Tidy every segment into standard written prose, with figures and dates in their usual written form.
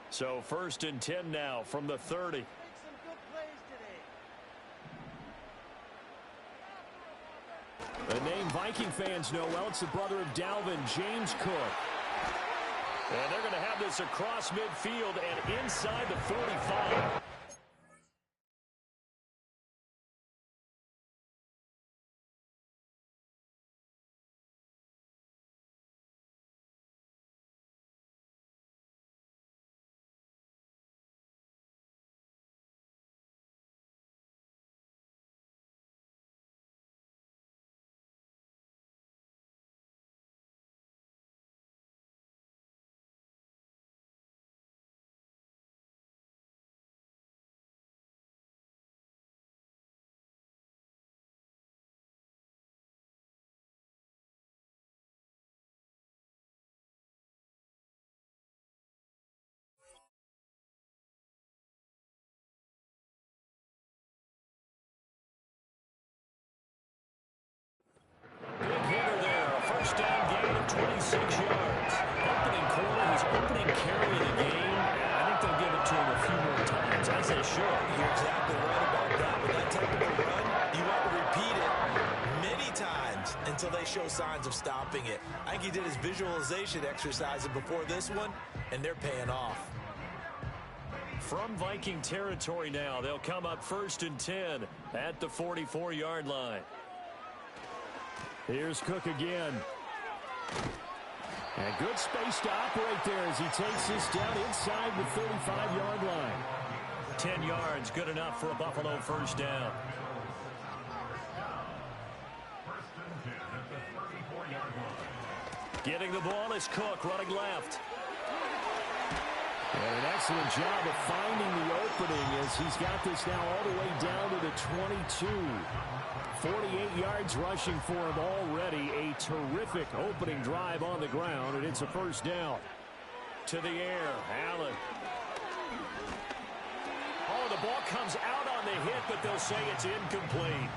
So 1st and 10 now from the 30. The name Viking fans know well, it's the brother of Dalvin, James Cook. And they're going to have this across midfield and inside the 45. Big hitter there, a first down gain of 26 yards. Opening quarter, his opening carry of the game. I think they'll give it to him a few more times, as they should. You're exactly right about that. With that type of a run, you want to repeat it many times until they show signs of stopping it. I think he did his visualization exercises before this one, and they're paying off. From Viking territory now, they'll come up 1st and 10 at the 44-yard line. Here's Cook again. And good space to operate there as he takes this down inside the 35-yard line. 10 yards, good enough for a Buffalo first down. Getting the ball is Cook running left. And an excellent job of finding the opening as he's got this now all the way down to the 22. 48 yards rushing for him already. A terrific opening drive on the ground, and it's a first down. To the air, Allen. Oh, the ball comes out on the hit, but they'll say it's incomplete.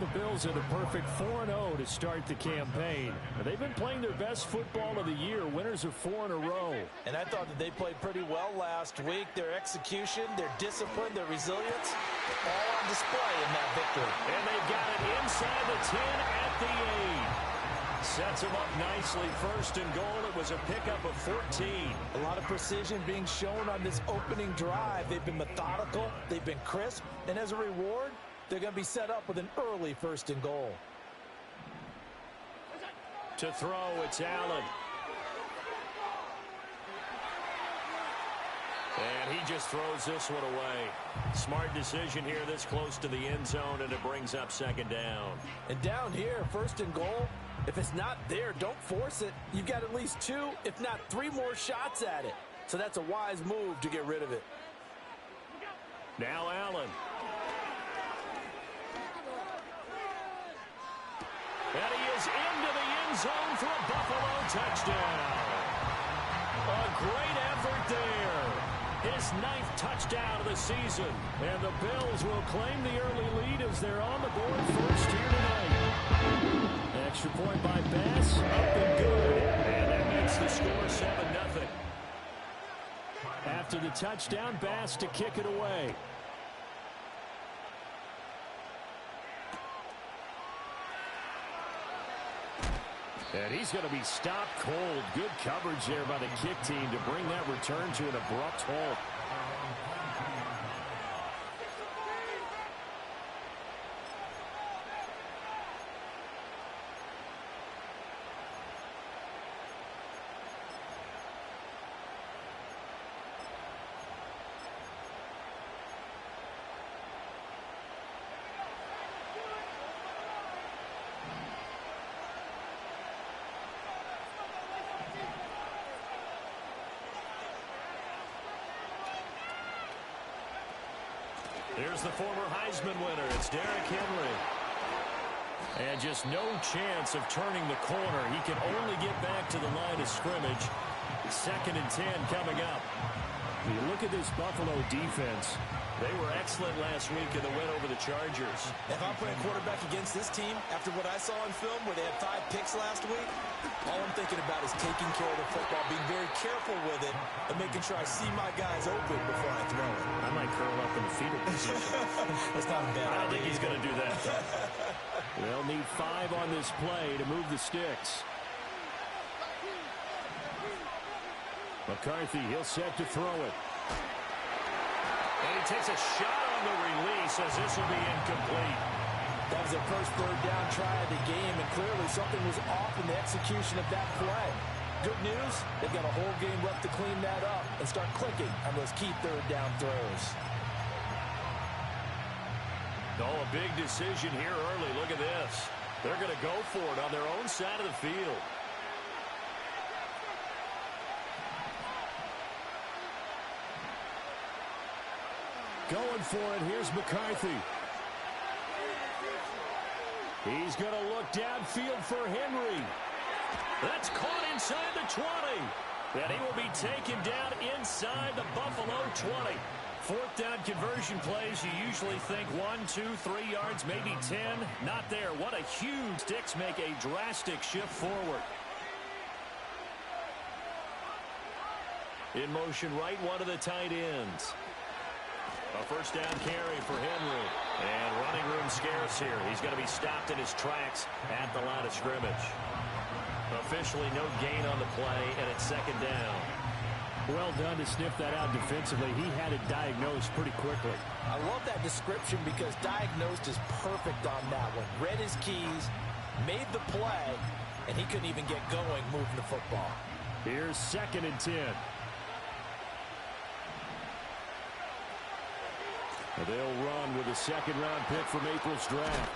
The Bills are the perfect 4-0 to start the campaign. They've been playing their best football of the year. Winners of 4 in a row. And I thought that they played pretty well last week. Their execution, their discipline, their resilience, all on display in that victory. And they got it inside the 10 at the 8. Sets them up nicely. 1st and goal. It was a pickup of 14. A lot of precision being shown on this opening drive. They've been methodical. They've been crisp. And as a reward, they're going to be set up with an early 1st and goal. To throw, it's Allen. And he just throws this one away. Smart decision here this close to the end zone, and it brings up 2nd down. And down here, 1st and goal, if it's not there, don't force it. You've got at least 2, if not 3 more shots at it. So that's a wise move to get rid of it. Now Allen. And he is into the end zone for a Buffalo touchdown. A great effort there. His 9th touchdown of the season. And the Bills will claim the early lead as they're on the board first here tonight. Extra point by Bass, up and good. And that makes the score 7-0. After the touchdown, Bass to kick it away. And he's going to be stopped cold. Good coverage there by the kick team to bring that return to an abrupt halt. Here's the former Heisman winner. It's Derrick Henry. And just no chance of turning the corner. He can only get back to the line of scrimmage. 2nd and 10 coming up. You look at this Buffalo defense. They were excellent last week in the win over the Chargers. If I'm playing quarterback against this team, after what I saw on film where they had 5 picks last week, all I'm thinking about is taking care of the football, being very careful with it, and making sure I see my guys open before I throw it. I might curl up in the fetal position. That's not a bad idea. I don't think he's going to do that. They'll need 5 on this play to move the sticks. McCarthy, he'll set to throw it. And he takes a shot on the release as this will be incomplete. That was their first third down try of the game, and clearly something was off in the execution of that play. Good news, they've got a whole game left to clean that up and start clicking on those key third down throws. Oh, a big decision here early. Look at this. They're going to go for it on their own side of the field. Going for it. Here's McCarthy. He's going to look downfield for Henry. That's caught inside the 20. And he will be taken down inside the Buffalo 20. Fourth down conversion plays, you usually think 1, 2, 3 yards, maybe 10. Not there. What a huge sticks make a drastic shift forward. In motion right, one of the tight ends. A first down carry for Henry. And running room scarce here. He's going to be stopped in his tracks at the line of scrimmage. Officially no gain on the play, and it's second down. Well done to sniff that out defensively. He had it diagnosed pretty quickly. I love that description because diagnosed is perfect on that one. Read his keys, made the play, and he couldn't even get going moving the football. Here's 2nd and 10. They'll run with a second-round pick from April's draft.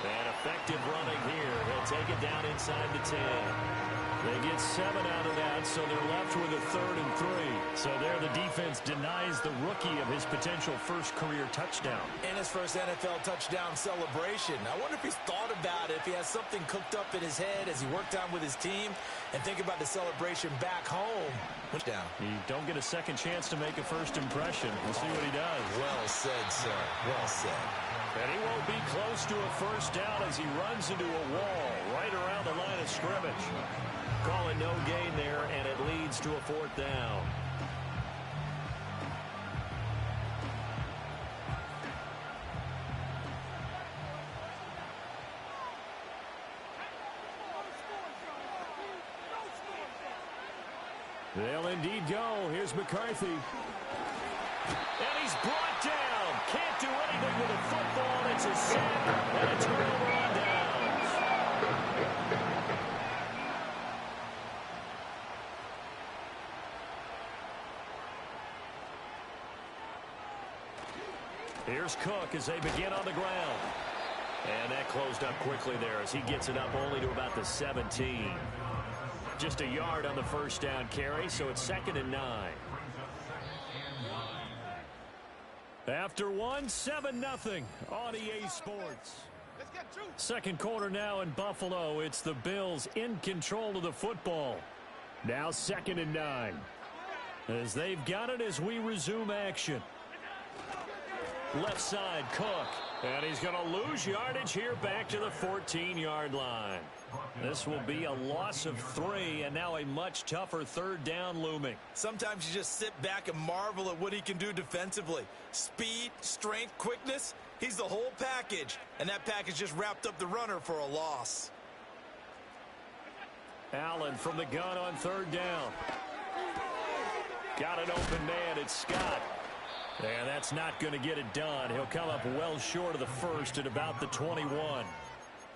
And effective running here. He'll take it down inside the 10. They get 7 out of that, so they're left with a 3rd and 3. So there the defense denies the rookie of his potential first career touchdown. And his first NFL touchdown celebration. I wonder if he's thought about it, if he has something cooked up in his head as he worked on with his team, and think about the celebration back home. Down. You don't get a second chance to make a first impression. We'll see what he does. Well said, sir. Well said. And he won't be close to a first down as he runs into a wall right around the line of scrimmage. Calling no gain there, and it leads to a 4th down. They'll indeed go. Here's McCarthy. And he's brought down. Can't do anything with the football. It's a sack and a turnover on downs. Here's Cook as they begin on the ground. And that closed up quickly there as he gets it up only to about the 17. Just a yard on the first down carry, so it's 2nd and 9. After 1, 7-0 on EA Sports. Second quarter now in Buffalo. It's the Bills in control of the football. Now 2nd and 9. As they've got it as we resume action. Left side, Cook. And he's going to lose yardage here back to the 14-yard line. This will be a loss of 3, and now a much tougher 3rd down looming. Sometimes you just sit back and marvel at what he can do defensively. Speed, strength, quickness, he's the whole package. And that package just wrapped up the runner for a loss. Allen from the gun on 3rd down. Got an open man, it's Scott. And that's not going to get it done. He'll come up well short of the first at about the 21.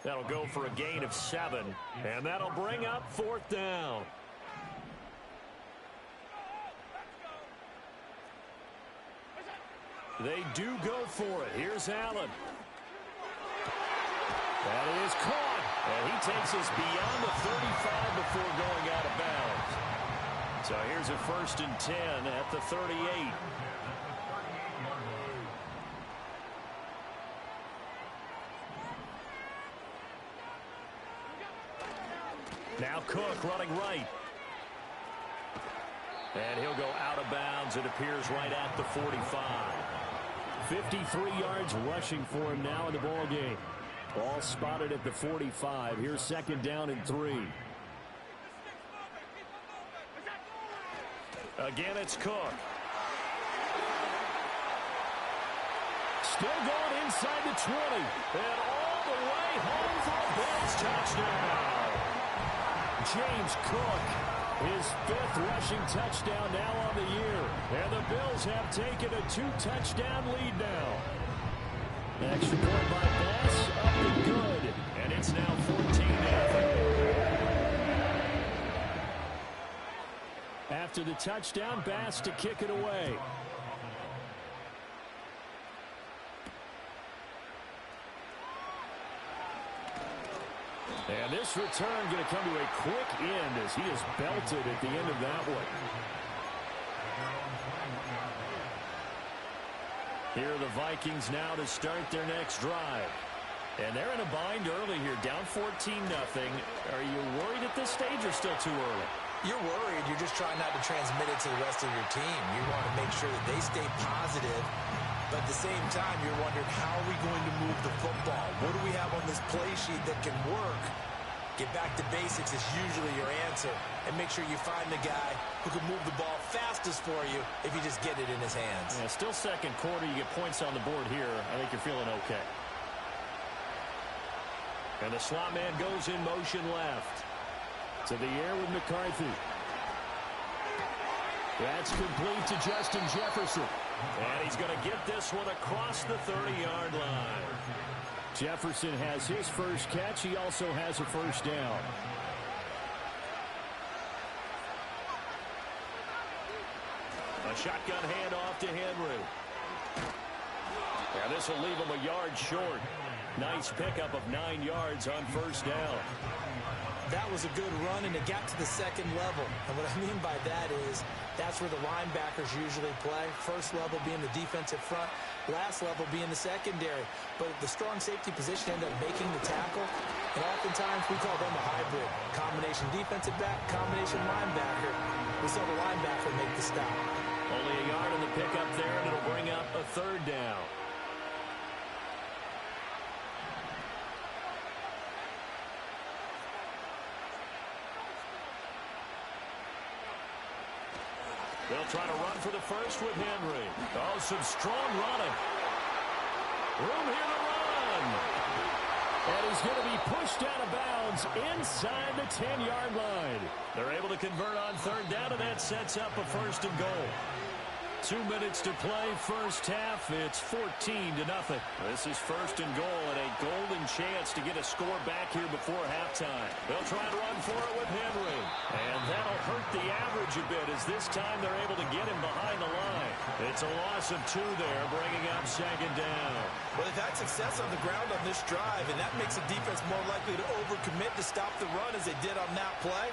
That'll go for a gain of 7. And that'll bring up 4th down. They do go for it. Here's Allen. That is caught. And he takes us beyond the 35 before going out of bounds. So here's a 1st and 10 at the 38. Now Cook running right. And he'll go out of bounds as it appears right at the 45. 53 yards rushing for him now in the ball game. Ball spotted at the 45. Here's second down and 3. Again, it's Cook. Still going inside the 20. And all the way home for a Bills touchdown. James Cook, his 5th rushing touchdown now on the year. And the Bills have taken a 2-touchdown lead now. Extra point by Bass, up and good. And it's now 14-0. After the touchdown, Bass to kick it away. And this return going to come to a quick end as he is belted at the end of that one. Here are the Vikings now to start their next drive. And they're in a bind early here, down 14-0. Are you worried at this stage or still too early? You're worried. You're just trying not to transmit it to the rest of your team. You want to make sure that they stay positive. But at the same time, you're wondering, how are we going to move the football? What do we have on this play sheet that can work? Get back to basics is usually your answer. And make sure you find the guy who can move the ball fastest for you if you just get it in his hands. Yeah, still second quarter. You get points on the board here. I think you're feeling okay. And the slot man goes in motion left. To the air with McCarthy. That's complete to Justin Jefferson. And he's going to get this one across the 30-yard line. Jefferson has his first catch. He also has a first down. A shotgun handoff to Henry. And this will leave him a yard short. Nice pickup of 9 yards on first down. That was a good run, and it got to the second level. And what I mean by that is that's where the linebackers usually play. First level being the defensive front, last level being the secondary. But the strong safety position ended up making the tackle. And oftentimes we call them a hybrid. Combination defensive back, combination linebacker. We saw the linebacker make the stop. Only a yard in the pickup there, and it'll bring up a third down. They'll try to run for the first with Henry. Oh, some strong running. Room here to run. And he's going to be pushed out of bounds inside the 10-yard line. They're able to convert on third down, and that sets up a first and goal. 2 minutes to play, first half. It's 14-0. This is first and goal and a golden chance to get a score back here before halftime. They'll try and run for it with Henry. And that'll hurt the average a bit as this time they're able to get him behind the line. It's a loss of 2 there, bringing up second down. Well, they've had success on the ground on this drive, and that makes the defense more likely to overcommit to stop the run as they did on that play.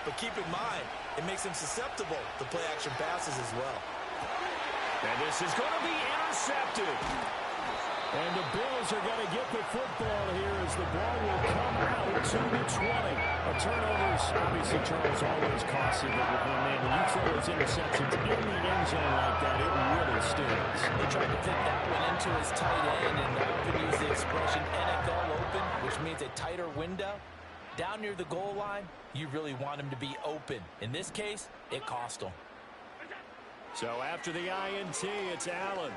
But keep in mind, it makes them susceptible to play-action passes as well. And this is going to be intercepted. And the Bills are going to get the football here as the ball will come out to the 20. A turnover's obviously, Charles, always costly, but when you throw those interceptions in the end zone like that, it really stings. He tried to fit that one into his tight end, and I often use the expression NFL open, which means a tighter window. Down near the goal line, you really want him to be open. In this case, it cost him. So after the INT, it's Allen.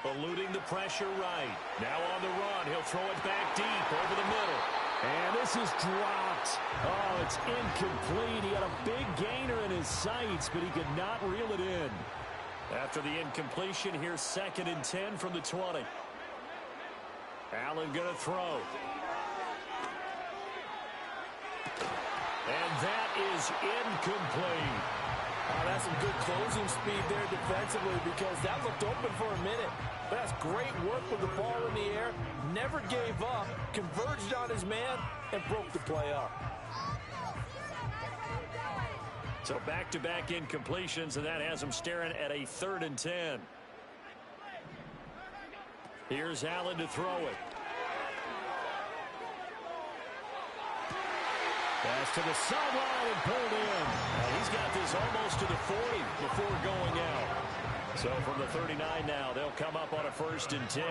Eluding the pressure right. Now on the run. He'll throw it back deep over the middle. And this is dropped. Oh, it's incomplete. He had a big gainer in his sights, but he could not reel it in. After the incompletion, here's 2nd and 10 from the 20. Allen going to throw. And that is incomplete. Oh, that's some good closing speed there defensively because that looked open for a minute. But that's great work with the ball in the air. Never gave up, converged on his man, and broke the play up. So back-to-back incompletions, and that has him staring at a 3rd and 10. Here's Allen to throw it. Pass to the sideline and pulled in. He's got this almost to the 40 before going out. So from the 39 now, they'll come up on a 1st and 10.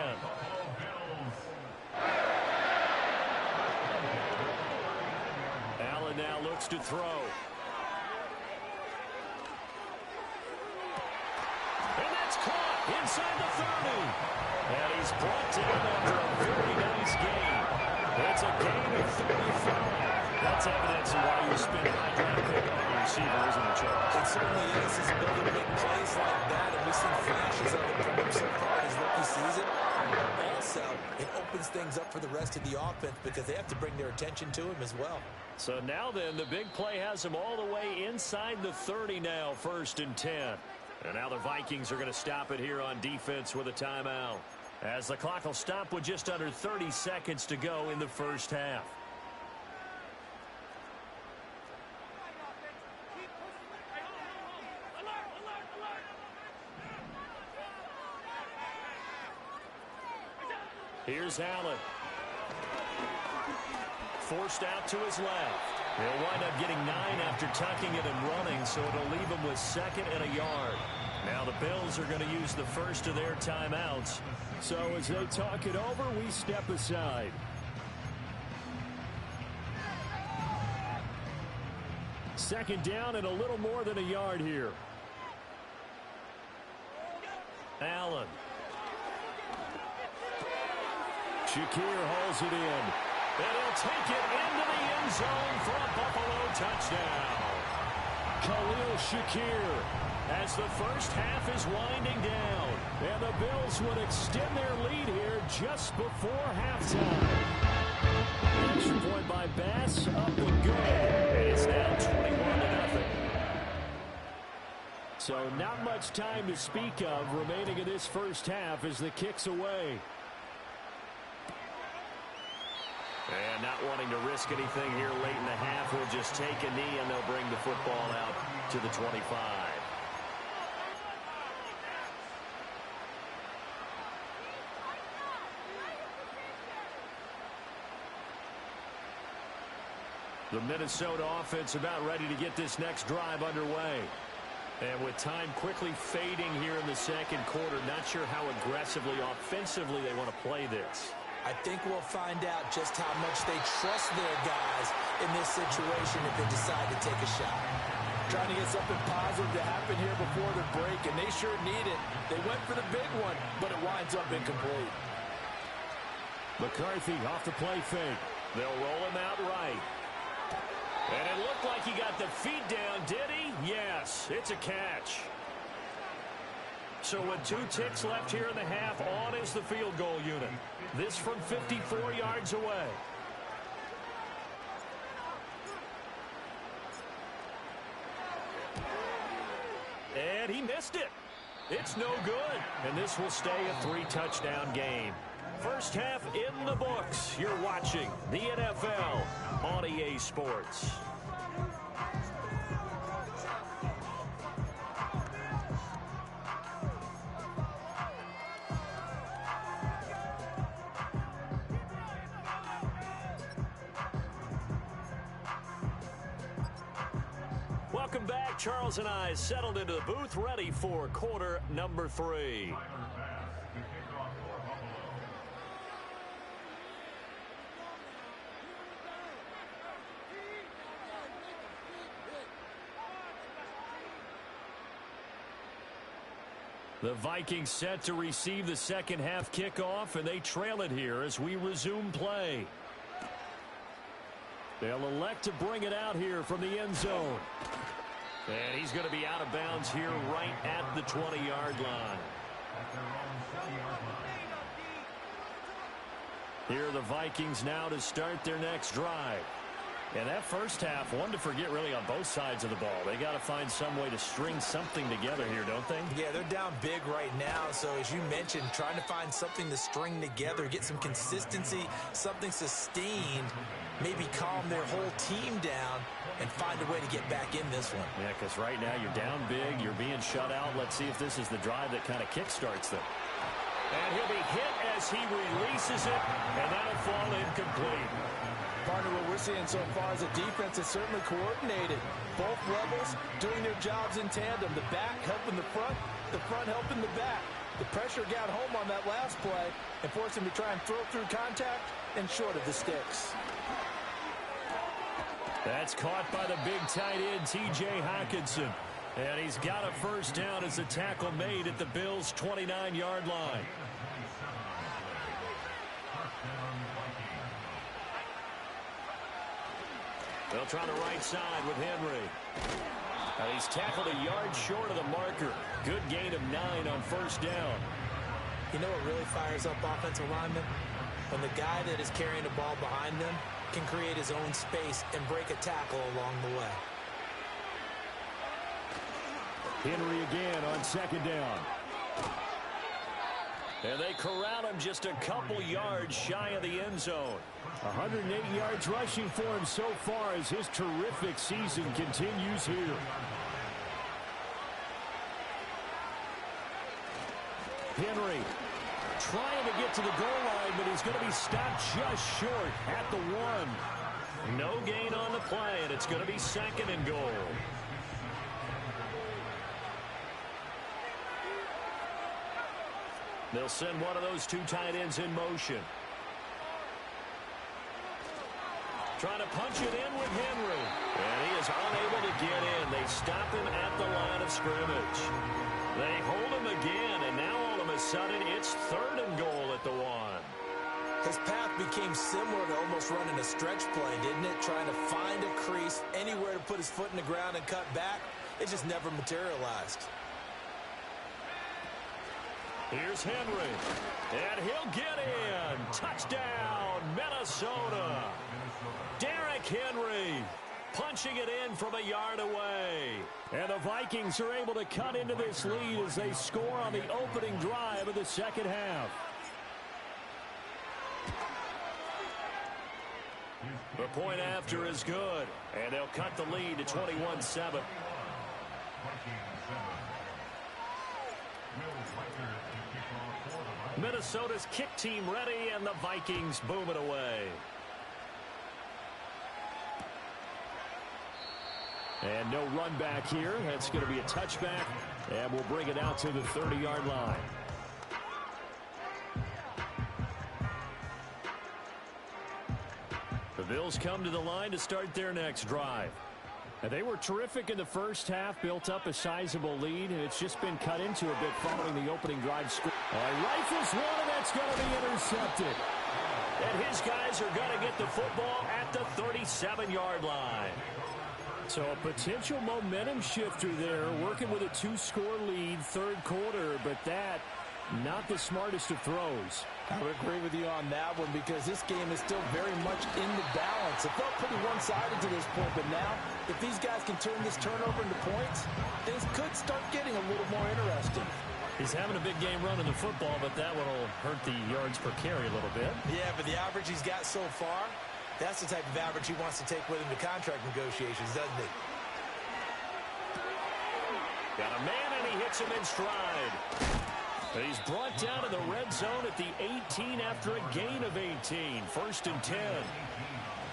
Allen now looks to throw. And that's caught inside the 30. And he's brought down after a very nice gain. It's a gain of 35. That's evidence of why you spend a high draft pick on your receiver, isn't it, Charles? It certainly is. His ability to make plays like that, and we've seen flashes of it from him so far in his rookie season. Also, it opens things up for the rest of the offense because they have to bring their attention to him as well. So now then, the big play has him all the way inside the 30 now, 1st and 10. And now the Vikings are going to stop it here on defense with a timeout, as the clock will stop with just under 30 seconds to go in the 1st half. Here's Allen. Forced out to his left. He'll wind up getting 9 after tucking it and running, so it'll leave him with 2nd and a yard. Now the Bills are going to use the first of their timeouts. So as they talk it over, we step aside. Second down and a little more than a yard here. Allen. Shakir hauls it in. And he'll take it into the end zone for a Buffalo touchdown. Khalil Shakir, as the first half is winding down. And the Bills would extend their lead here just before halftime. The extra point by Bass, up and good. And it's now 21-0. So not much time to speak of remaining in this first half as the kick's away. And not wanting to risk anything here late in the half, will just take a knee and they'll bring the football out to the 25. The Minnesota offense about ready to get this next drive underway. And with time quickly fading here in the second quarter, not sure how aggressively, offensively they want to play this. I think we'll find out just how much they trust their guys in this situation if they decide to take a shot. Trying to get something positive to happen here before the break, and they sure need it. They went for the big one, but it winds up incomplete. McCarthy off the play fake. They'll roll him out right. And it looked like he got the feet down, did he? Yes, it's a catch. So with 2 ticks left here in the half, on is the field goal unit. This from 54 yards away. And he missed it. It's no good. And this will stay a 3-touchdown game. First half in the books. You're watching the NFL on EA Sports. Welcome back. Charles and I settled into the booth, ready for quarter number 3. The Vikings set to receive the second half kickoff, and they trail it here as we resume play. They'll elect to bring it out here from the end zone. And he's going to be out of bounds here right at the 20-yard line. Here are the Vikings now to start their next drive. And that first half, one to forget really on both sides of the ball. They got to find some way to string something together here, don't they? Yeah, they're down big right now. So as you mentioned, trying to find something to string together, get some consistency, something sustained, maybe calm their whole team down and find a way to get back in this one. Yeah, because right now you're down big, you're being shut out. Let's see if this is the drive that kind of kickstarts them. And he'll be hit as he releases it, and that'll fall incomplete. Partner, what we're seeing so far is a defense is certainly coordinated. Both levels doing their jobs in tandem. The back helping the front helping the back. The pressure got home on that last play and forced him to try and throw through contact and short of the sticks. That's caught by the big tight end, T.J. Hockenson. And he's got a first down as the tackle made at the Bills' 29-yard line. They'll try the right side with Henry. He's tackled a yard short of the marker. Good gain of 9 on first down. You know what really fires up offensive linemen? When the guy that is carrying the ball behind them can create his own space and break a tackle along the way. Henry again on second down. And they corral him just a couple yards shy of the end zone. 108 yards rushing for him so far as his terrific season continues here. Henry trying to get to the goal line, but he's going to be stopped just short at the 1. No gain on the play, and it's going to be second and goal. They'll send one of those two tight ends in motion. Trying to punch it in with Henry. And he is unable to get in. They stop him at the line of scrimmage. They hold him again, and now all of a sudden it's third and goal at the 1. His path became similar to almost running a stretch play, didn't it? Trying to find a crease, anywhere to put his foot in the ground and cut back. It just never materialized. Here's Henry, and he'll get in. Touchdown, Minnesota. Derrick Henry punching it in from a yard away. And the Vikings are able to cut into this lead as they score on the opening drive of the second half. The point after is good, and they'll cut the lead to 21-7. Minnesota's kick team ready, and the Vikings boom it away. And no run back here. That's going to be a touchback, and we'll bring it out to the 30-yard line. The Bills come to the line to start their next drive. And they were terrific in the first half, built up a sizable lead, and it's just been cut into a bit following the opening drive score. Rifles one, and that's going to be intercepted. And his guys are going to get the football at the 37-yard line. So a potential momentum shifter there, working with a 2-score lead, third quarter, but that, not the smartest of throws. I would agree with you on that one because this game is still very much in the balance. It felt pretty one-sided to this point, but now, if these guys can turn this turnover into points, things could start getting a little more interesting. He's having a big game running the football, but that one will hurt the yards per carry a little bit. Yeah, but the average he's got so far, that's the type of average he wants to take with him to contract negotiations, doesn't he? Got a man, and he hits him in stride. He's brought down to the red zone at the 18 after a gain of 18. First and 10.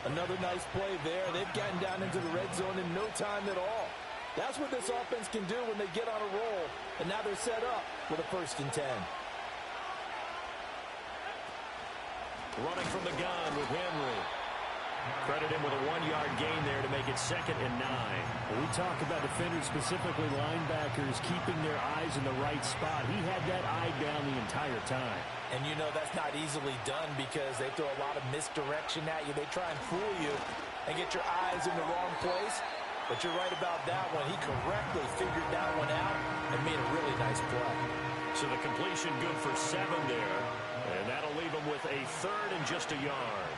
Another nice play there. They've gotten down into the red zone in no time at all. That's what this offense can do when they get on a roll. And now they're set up with a first and 10. Running from the gun with Henry. Credit him with a 1-yard gain there to make it second and 9. We talk about defenders, specifically linebackers, keeping their eyes in the right spot. He had that eye down the entire time. And you know that's not easily done because they throw a lot of misdirection at you. They try and fool you and get your eyes in the wrong place. But you're right about that one. He correctly figured that one out and made a really nice play. So the completion good for 7 there. And that'll leave him with a third and just a yard.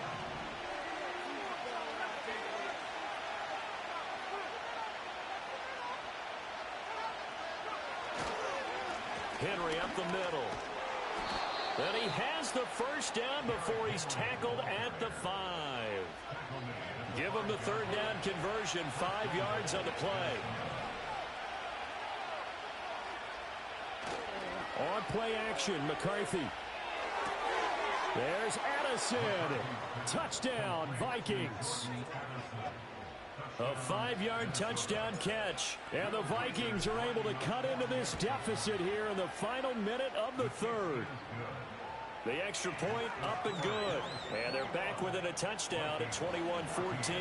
Henry up the middle. And he has the first down before he's tackled at the 5. Give him the third down conversion, 5 yards on the play. On play action, McCarthy. There's Addison. Touchdown, Vikings. A 5-yard touchdown catch. And the Vikings are able to cut into this deficit here in the final minute of the third. The extra point up and good. And they're back within a touchdown at 21-14.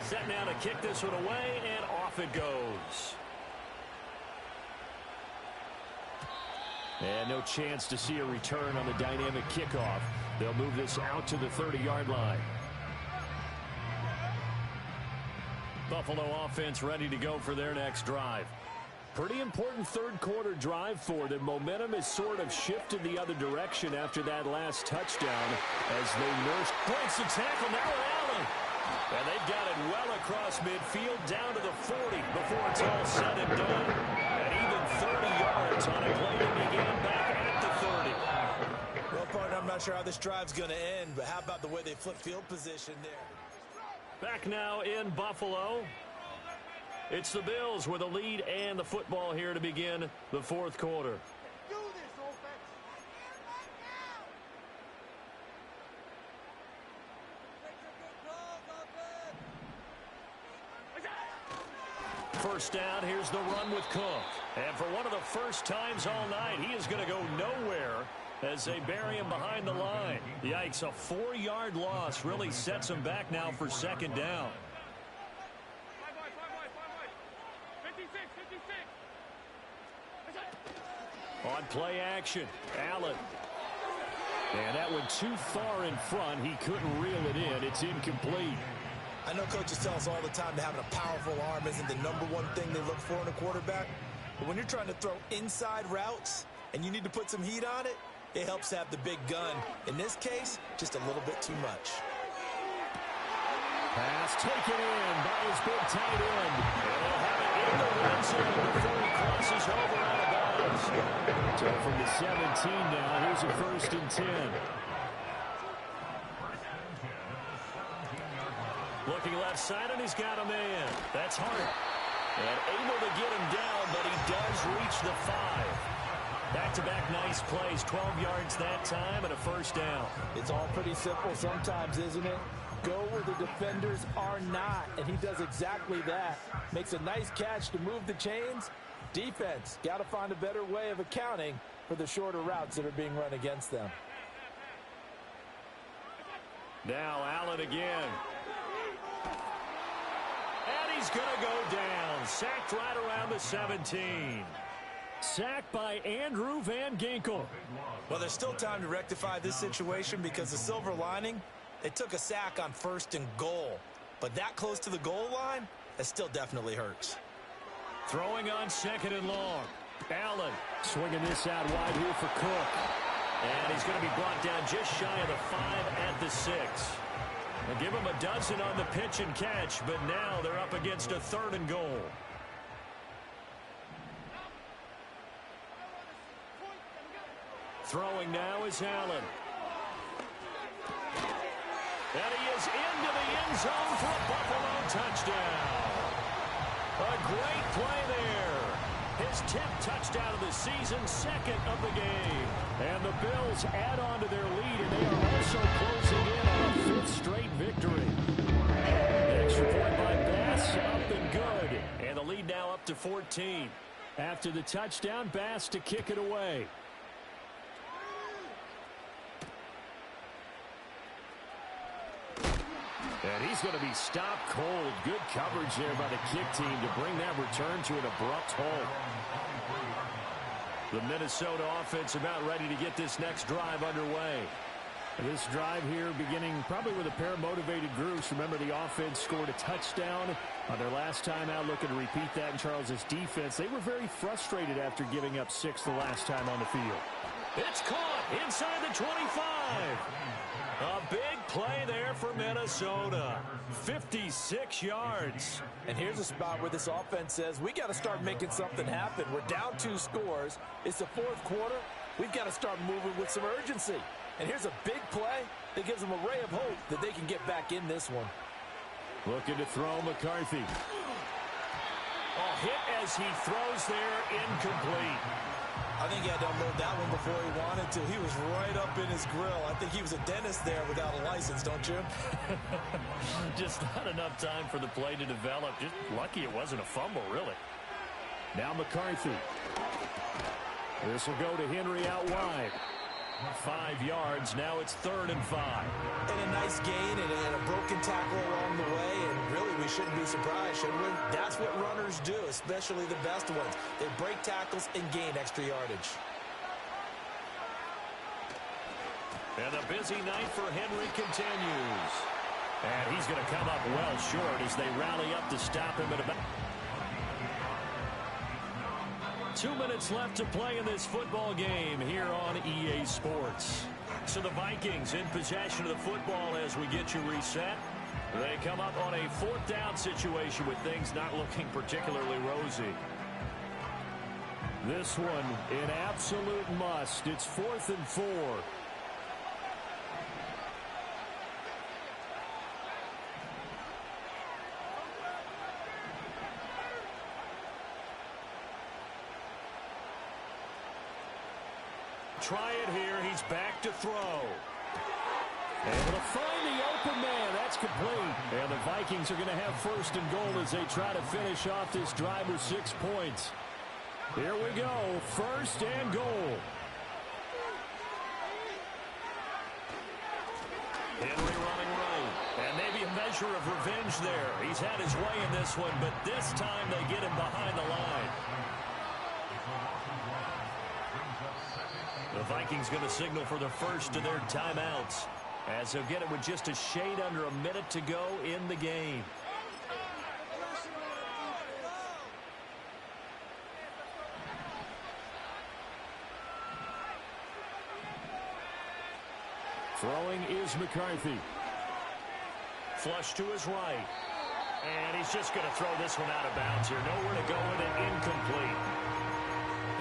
Set now to kick this one away, and off it goes. And no chance to see a return on the dynamic kickoff. They'll move this out to the 30-yard line. Buffalo offense ready to go for their next drive. Pretty important third-quarter drive for them. Momentum has sort of shifted the other direction after that last touchdown as they nurse. Breaks the tackle, now Allen. And they've got it well across midfield down to the 40 before it's all said and done. And even 30 yards on a play that began back at the 30. Well, partner, I'm not sure how this drive's going to end, but how about the way they flip field position there? Back now in Buffalo. It's the Bills with a lead and the football here to begin the fourth quarter. First down, here's the run with Cook. And for one of the first times all night, he is going to go nowhere as they bury him behind the line. Yikes, a 4-yard loss really sets him back now for second down. On play action, Allen. And that went too far in front. He couldn't reel it in. It's incomplete. I know coaches tell us all the time that having a powerful arm isn't the #1 thing they look for in a quarterback. But when you're trying to throw inside routes and you need to put some heat on it, it helps to have the big gun. In this case, just a little bit too much. Pass taken in by his big tight end. And they'll have it in the red zone before he crosses over out of bounds. So from the 17 now, here's a 1st and 10. Looking left side, and he's got a man. That's Hart. And able to get him down, but he does reach the 5. Back-to-back nice plays, 12 yards that time, and a 1st down. It's all pretty simple sometimes, isn't it? Go where the defenders are not, and he does exactly that. Makes a nice catch to move the chains. Defense, got to find a better way of accounting for the shorter routes that are being run against them. Now Allen again. And he's going to go down. Sacked right around the 17. Sacked by Andrew Van Ginkel. Well, there's still time to rectify this situation because the silver lining, they took a sack on 1st and goal. But that close to the goal line, that still definitely hurts. Throwing on 2nd and long. Allen swinging this out wide here for Cook. And he's going to be brought down just shy of the 5 at the 6. They'll give him a dozen on the pitch and catch, but now they're up against a 3rd and goal. Throwing now is Allen. And he is into the end zone for a Buffalo touchdown. A great play there. His 10th touchdown of the season, 2nd of the game. And the Bills add on to their lead, and they are also closing in on a 5th straight victory. The extra point by Bass, up and good. And the lead now up to 14. After the touchdown, Bass to kick it away. And he's going to be stopped cold. Good coverage there by the kick team to bring that return to an abrupt halt. The Minnesota offense about ready to get this next drive underway. This drive here beginning probably with a pair of motivated groups. Remember, the offense scored a touchdown on their last time out, looking to repeat that in Charles's defense. They were very frustrated after giving up 6 the last time on the field. It's caught inside the 25. A big play there for Minnesota. 56 yards. And here's a spot where this offense says, we got to start making something happen. We're down 2 scores. It's the 4th quarter. We've got to start moving with some urgency. And here's a big play that gives them a ray of hope that they can get back in this one. Looking to throw McCarthy. Oh, hit as he throws there, incomplete. I think he had to unload that one before he wanted to. He was right up in his grill. I think he was a dentist there without a license, don't you? Just not enough time for the play to develop. Just lucky it wasn't a fumble, really. Now McCarthy. This will go to Henry out wide. 5 yards. Now it's 3rd and 5. And a nice gain and a broken tackle along the way. And really, we shouldn't be surprised, should we? That's what runners do, especially the best ones. They break tackles and gain extra yardage. And a busy night for Henry continues. And he's going to come up well short as they rally up to stop him at about 2 minutes left to play in this football game here on EA Sports. So the Vikings in possession of the football as we get you reset. They come up on a 4th down situation with things not looking particularly rosy. This one an absolute must. It's 4th and 4. Try it here. He's back to throw. Able to find the open man. That's complete. And the Vikings are going to have 1st and goal as they try to finish off this drive with 6 points. Here we go. 1st and goal. Henry running right. And maybe a measure of revenge there. He's had his way in this one, but this time they get him behind the line. The Vikings going to signal for the first of their timeouts as they'll get it with just a shade under a minute to go in the game. Throwing is McCarthy. Flush to his right. And he's just going to throw this one out of bounds here. Nowhere to go with it. Incomplete.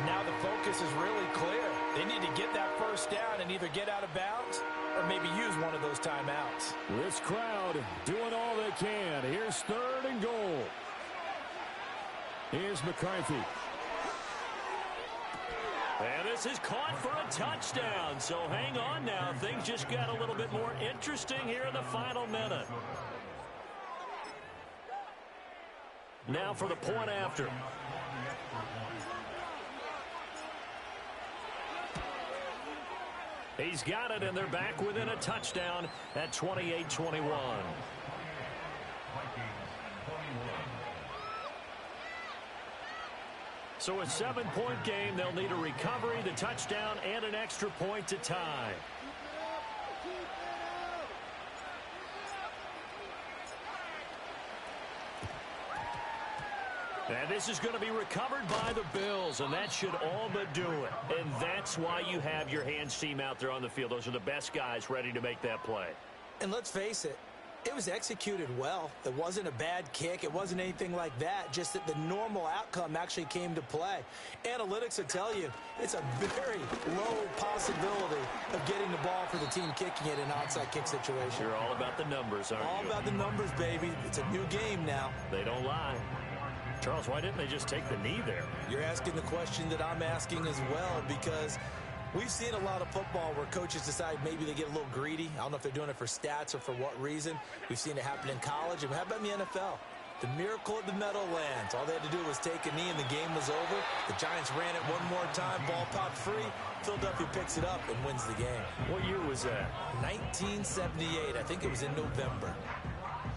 Now the focus is really clear. They need to get that 1st down and either get out of bounds or maybe use one of those timeouts. This crowd doing all they can. Here's 3rd and goal. Here's McCarthy. And this is caught for a touchdown. So hang on now. Things just got a little bit more interesting here in the final minute. Now for the point after. He's got it, and they're back within a touchdown at 28-21. So a 7-point game. They'll need a recovery, the touchdown, and an extra point to tie. And this is going to be recovered by the Bills, and that should all but do it. And that's why you have your hands team out there on the field. Those are the best guys ready to make that play. And let's face it, it was executed well. It wasn't a bad kick. It wasn't anything like that. Just that the normal outcome actually came to play. Analytics will tell you it's a very low possibility of getting the ball for the team kicking it in an onside kick situation. You're all about the numbers, aren't you? All about the numbers, baby. It's a new game now. They don't lie. Charles, why didn't they just take the knee there? You're asking the question that I'm asking as well, because we've seen a lot of football where coaches decide maybe they get a little greedy. I don't know if they're doing it for stats or for what reason. We've seen it happen in college. And how about in the NFL? The miracle at the Meadowlands. All they had to do was take a knee and the game was over. The Giants ran it one more time. Ball popped free. Philadelphia picks it up and wins the game. What year was that? 1978. I think it was in November.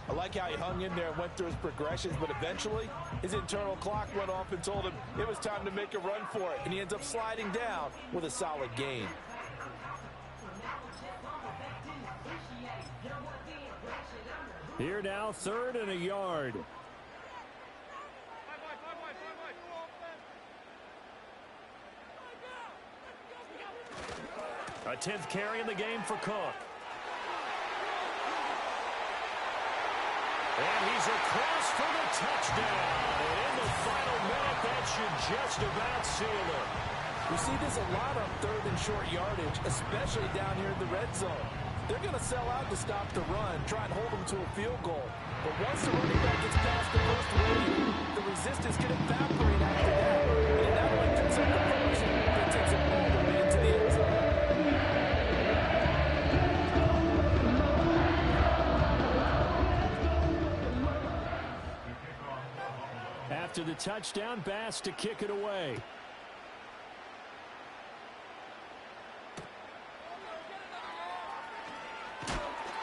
I like how he hung in there and went through his progressions, but eventually his internal clock went off and told him it was time to make a run for it, and he ends up sliding down with a solid gain. Here now, 3rd and a yard. A 10th carry in the game for Cook. And he's across for the touchdown. And in the final minute, that should just about seal it. We see this a lot on 3rd and short yardage, especially down here in the red zone. They're going to sell out to stop the run, try and hold them to a field goal. But once the running back gets past the first wave, the resistance can After the touchdown, Bass to kick it away.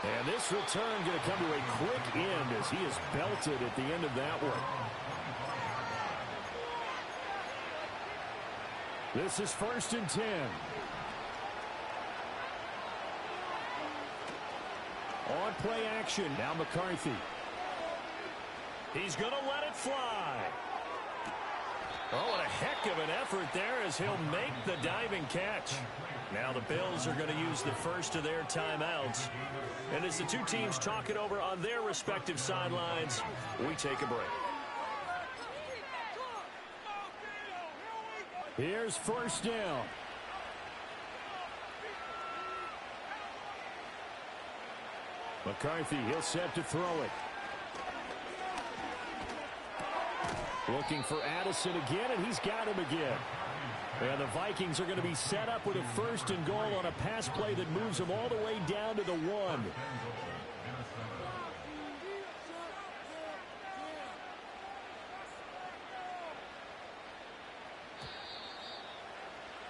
And this return going to come to a quick end as he is belted at the end of that one. This is 1st and 10. On play action, now McCarthy. He's going to let it fly. Oh, what a heck of an effort there as he'll make the diving catch. Now the Bills are going to use the first of their timeouts. And as the two teams talk it over on their respective sidelines, we take a break. Here's 1st down. McCarthy, he'll set to throw it. Looking for Addison again, and he's got him again. And the Vikings are going to be set up with a 1st and goal on a pass play that moves them all the way down to the 1.